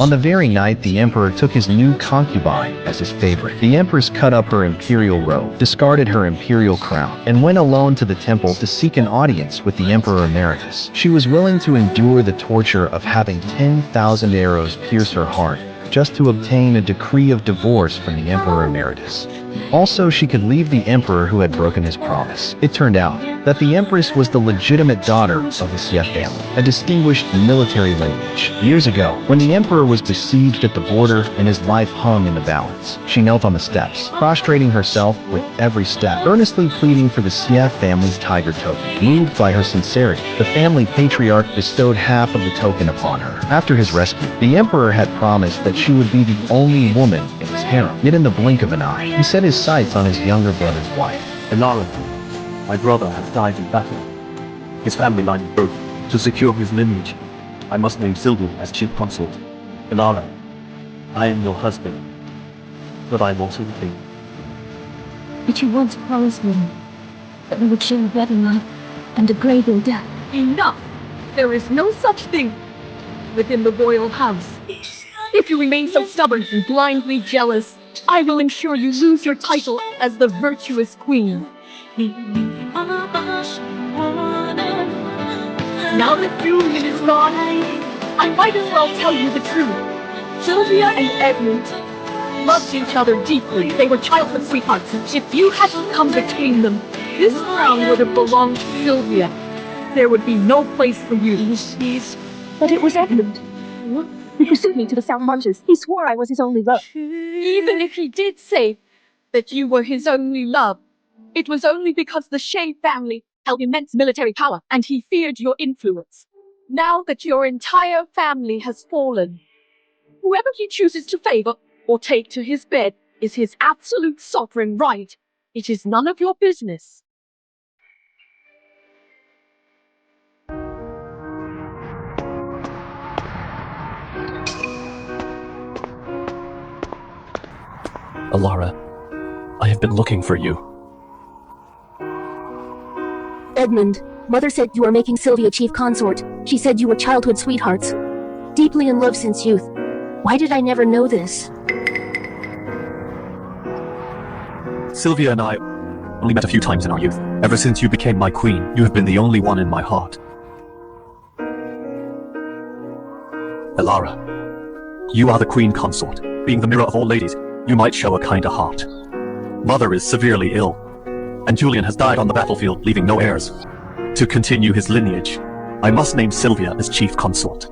On the very night, the emperor took his new concubine as his favorite. The empress cut up her imperial robe, discarded her imperial crown, and went alone to the temple to seek an audience with the emperor emeritus. She was willing to endure the torture of having 10,000 arrows pierce her heart just to obtain a decree of divorce from the emperor emeritus. Also, she could leave the emperor who had broken his promise. It turned out that the empress was the legitimate daughter of the Xie family, a distinguished military lineage. Years ago, when the emperor was besieged at the border and his life hung in the balance, she knelt on the steps, prostrating herself with every step, earnestly pleading for the Xie family's tiger token. Moved by her sincerity, the family patriarch bestowed half of the token upon her. After his rescue, the emperor had promised that she would be the only woman in his harem. Yet in the blink of an eye, he set his sights on his younger brother's wife. Elara, my brother has died in battle. His family line is broken. To secure his lineage, I must name Sylvia as chief consort. Elara, I am your husband, but I am also the king. But you once promised me that we would share a better life and a greater death. Enough! There is no such thing within the royal house. If you remain so stubborn and blindly jealous, I will ensure you lose your title as the virtuous queen. Now that Julian is gone, I might as well tell you the truth. Sylvia and Edmund loved each other deeply. They were childhood sweethearts. If you hadn't come between them, this crown would have belonged to Sylvia. There would be no place for you. But it was Edmund. He pursued me to the South Marches. He swore I was his only love. Even if he did say that you were his only love, it was only because the Shea family held immense military power and he feared your influence. Now that your entire family has fallen, whoever he chooses to favor or take to his bed is his absolute sovereign right. It is none of your business. Elara, I have been looking for you. Edmund, Mother said you are making Sylvia chief consort. She said you were childhood sweethearts, deeply in love since youth. Why did I never know this? Sylvia and I only met a few times in our youth. Ever since you became my queen, you have been the only one in my heart. Elara, you are the queen consort. Being the mirror of all ladies, you might show a kinder heart. Mother is severely ill, and Julian has died on the battlefield, leaving no heirs. To continue his lineage, I must name Sylvia as chief consort.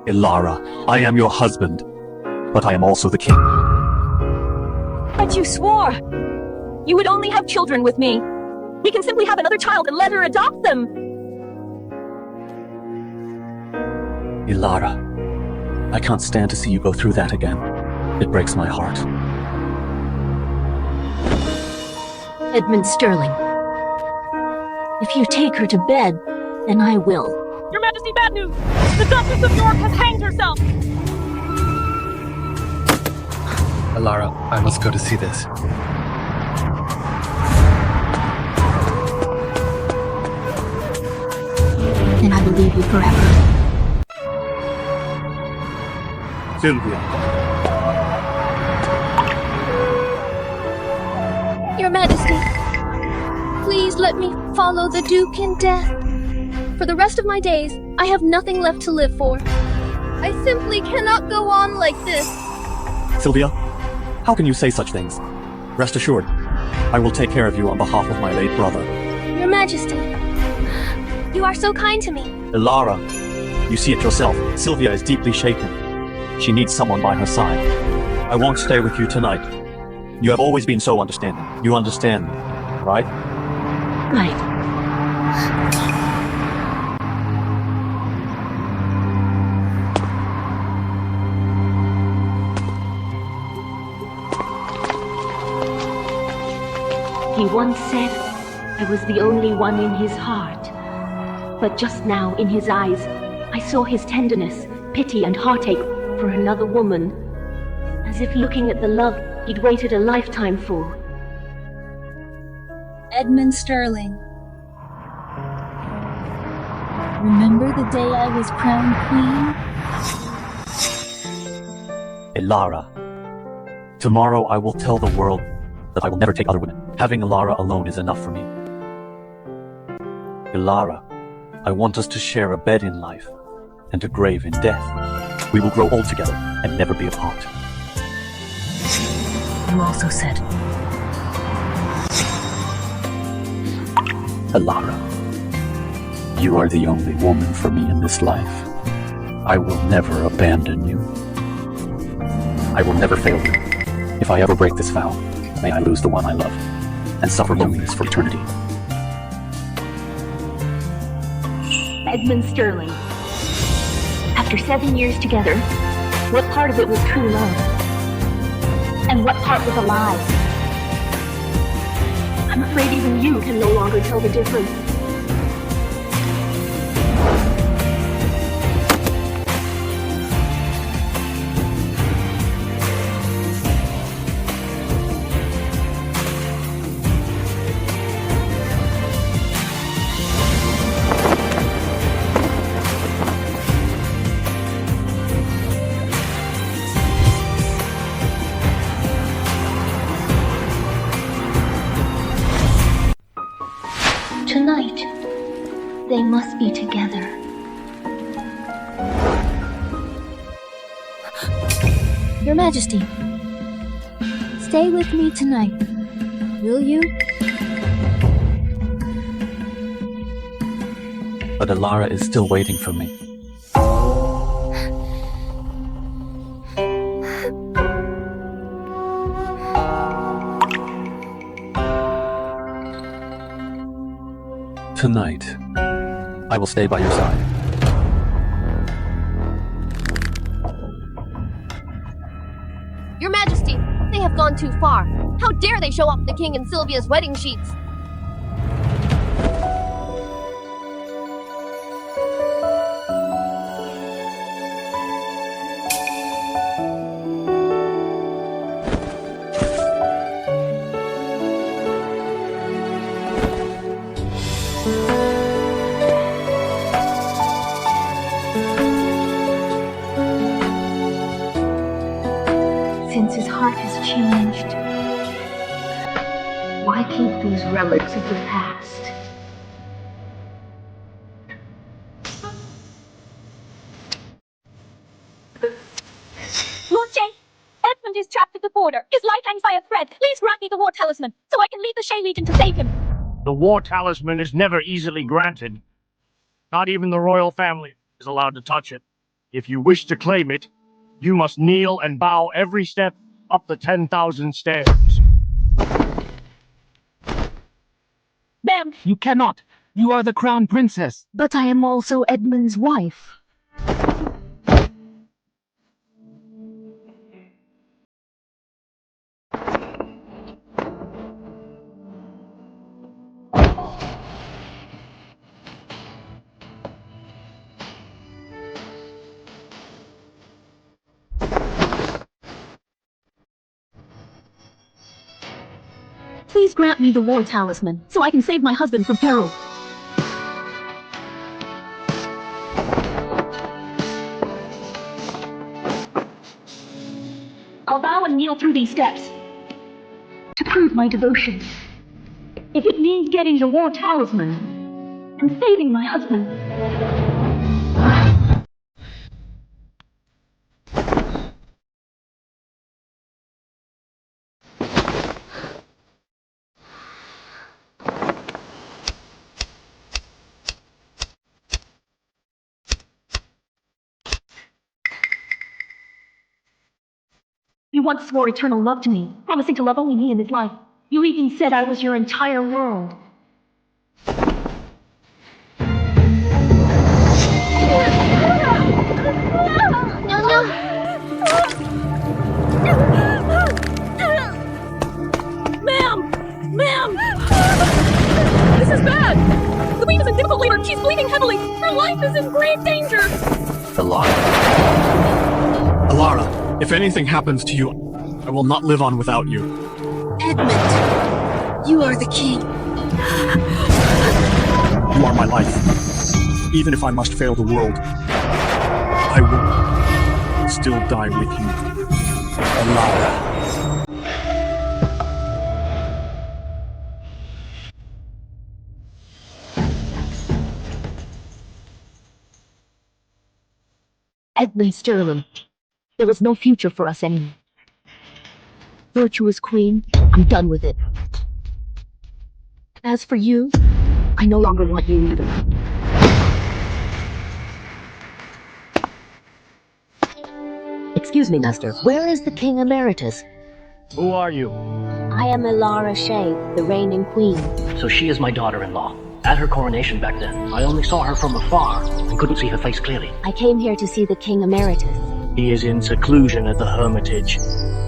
Elara, I am your husband, but I am also the king. But you swore you would only have children with me. We can simply have another child and let her adopt them. Elara, I can't stand to see you go through that again. It breaks my heart. Edmund Sterling, if you take her to bed, then I will. Your Majesty, bad news! The Duchess of York has hanged herself! Elara, I must go to see this. Then I will leave you forever. Sylvia. Your Majesty, please let me follow the Duke in death. For the rest of my days, I have nothing left to live for. I simply cannot go on like this. Sylvia, how can you say such things? Rest assured, I will take care of you on behalf of my late brother. Your Majesty, you are so kind to me. Elara, you see it yourself. Sylvia is deeply shaken. She needs someone by her side. I won't stay with you tonight. You have always been so understanding. You understand me, right? Right. He once said I was the only one in his heart. But just now, in his eyes, I saw his tenderness, pity, and heartache for another woman. As if looking at the love he'd waited a lifetime for. Edmund Sterling. Remember the day I was crowned queen? Elara. Tomorrow I will tell the world that I will never take other women. Having Elara alone is enough for me. Elara, I want us to share a bed in life and a grave in death. We will grow old together and never be apart. You also said, Elara, you are the only woman for me in this life. I will never abandon you. I will never fail you. If I ever break this vow, may I lose the one I love and suffer loneliness for eternity. Edmund Sterling. After 7 years together, what part of it was true love? And what part was a lie? I'm afraid even you can no longer tell the difference. Tonight, they must be together. Your Majesty, stay with me tonight, will you? But Elara is still waiting for me. Tonight, I will stay by your side. Your Majesty, they have gone too far. How dare they show off the king and Sylvia's wedding sheets? Since his heart has changed, why keep these relics of the past? Lord Jay, Edmund is trapped at the border. His life hangs by a thread. Please grant me the war talisman, so I can lead the Shay Legion to save him. The war talisman is never easily granted. Not even the royal family is allowed to touch it. If you wish to claim it, you must kneel and bow every step up the 10,000 stairs. Ma'am, You cannot. You are the crown princess. But I am also Edmund's wife. Please grant me the war talisman, so I can save my husband from peril. I'll bow and kneel through these steps to prove my devotion. If it means getting the war talisman and saving my husband. You once swore eternal love to me, promising to love only me in this life. You even said I was your entire world. No. Ma'am! This is bad! The queen is in difficult labor. She's bleeding heavily. Her life is in grave danger. Elara. Elara, if anything happens to you, I will not live on without you. Edmund, you are the king. You are my life. Even if I must fail the world, I will still die with you. Alara. Edmund Sterling, there is no future for us anymore. Virtuous queen, I'm done with it. As for you, I no longer want you either. Excuse me, Master. Where is the King Emeritus? Who are you? I am Alara Shea, the reigning queen. So she is my daughter-in-law. At her coronation back then, I only saw her from afar and couldn't see her face clearly. I came here to see the King Emeritus. He is in seclusion at the Hermitage.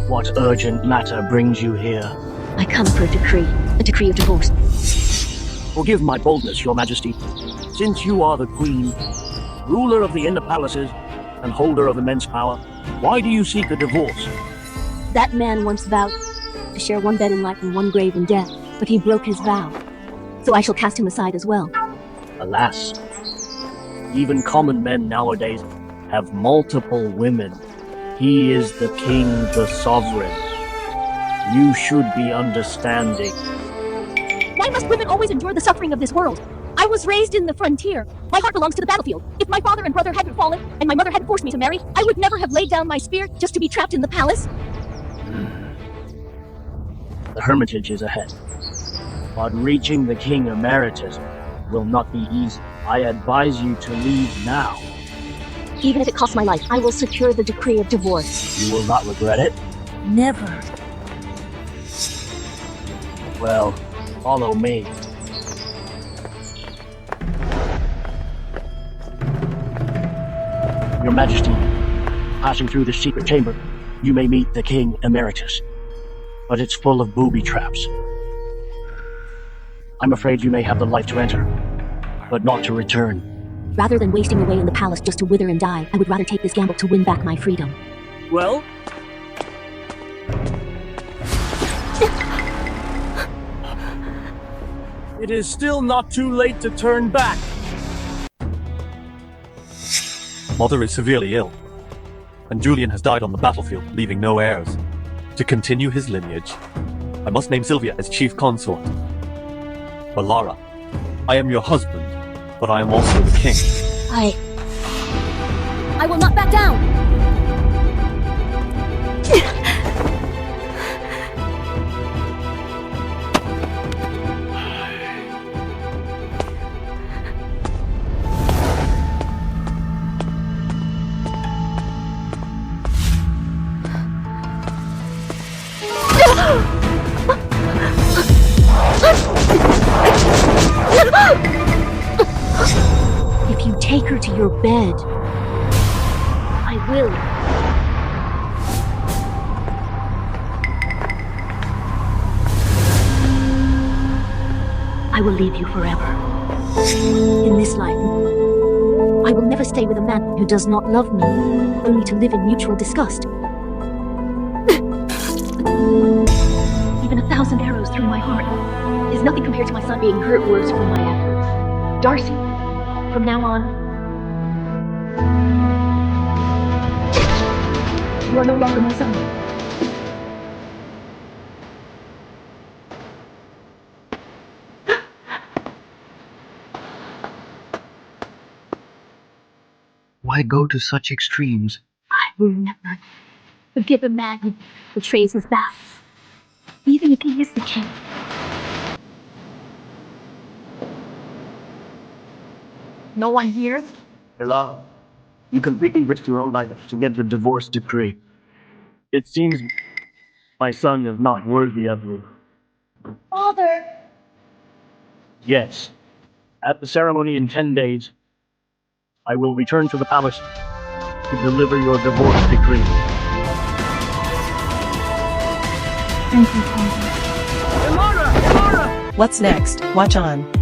What urgent matter brings you here? I come for a decree of divorce. Forgive my boldness, your majesty. Since you are the queen, ruler of the inner palaces, and holder of immense power, why do you seek a divorce? That man once vowed to share one bed in life and one grave in death, but he broke his vow. So I shall cast him aside as well. Alas, even common men nowadays have multiple women. He is the king, the sovereign. You should be understanding. Why must women always endure the suffering of this world? I was raised in the frontier. My heart belongs to the battlefield. If my father and brother hadn't fallen, and my mother hadn't forced me to marry, I would never have laid down my spear just to be trapped in the palace. The Hermitage is ahead. But reaching the King Emeritus will not be easy. I advise you to leave now. Even if it costs my life, I will secure the decree of divorce. You will not regret it. Never. Well, follow me. Your Majesty, passing through this secret chamber, you may meet the King Emeritus. But it's full of booby traps. I'm afraid you may have the life to enter, but not to return. Rather than wasting away in the palace just to wither and die, I would rather take this gamble to win back my freedom. Well? It is still not too late to turn back. Mother is severely ill, and Julian has died on the battlefield, leaving no heirs. To continue his lineage, I must name Sylvia as chief consort. Alara, I am your husband, but I am also the king. I will not back down. If you take her to your bed, I will. I will leave you forever. In this life, I will never stay with a man who does not love me, only to live in mutual disgust. Even 1,000 arrows through my heart is nothing compared to my son being hurt worse from my efforts. Darcy, from now on, you are no longer my son. Why go to such extremes? I will never forgive a man who betrays his vows, even if he is the king. No one here? Hello? You completely risked your own life to get the divorce decree. It seems my son is not worthy of you. Father! Yes. At the ceremony in 10 days, I will return to the palace to deliver your divorce decree. Thank you, Father. What's next? Watch on.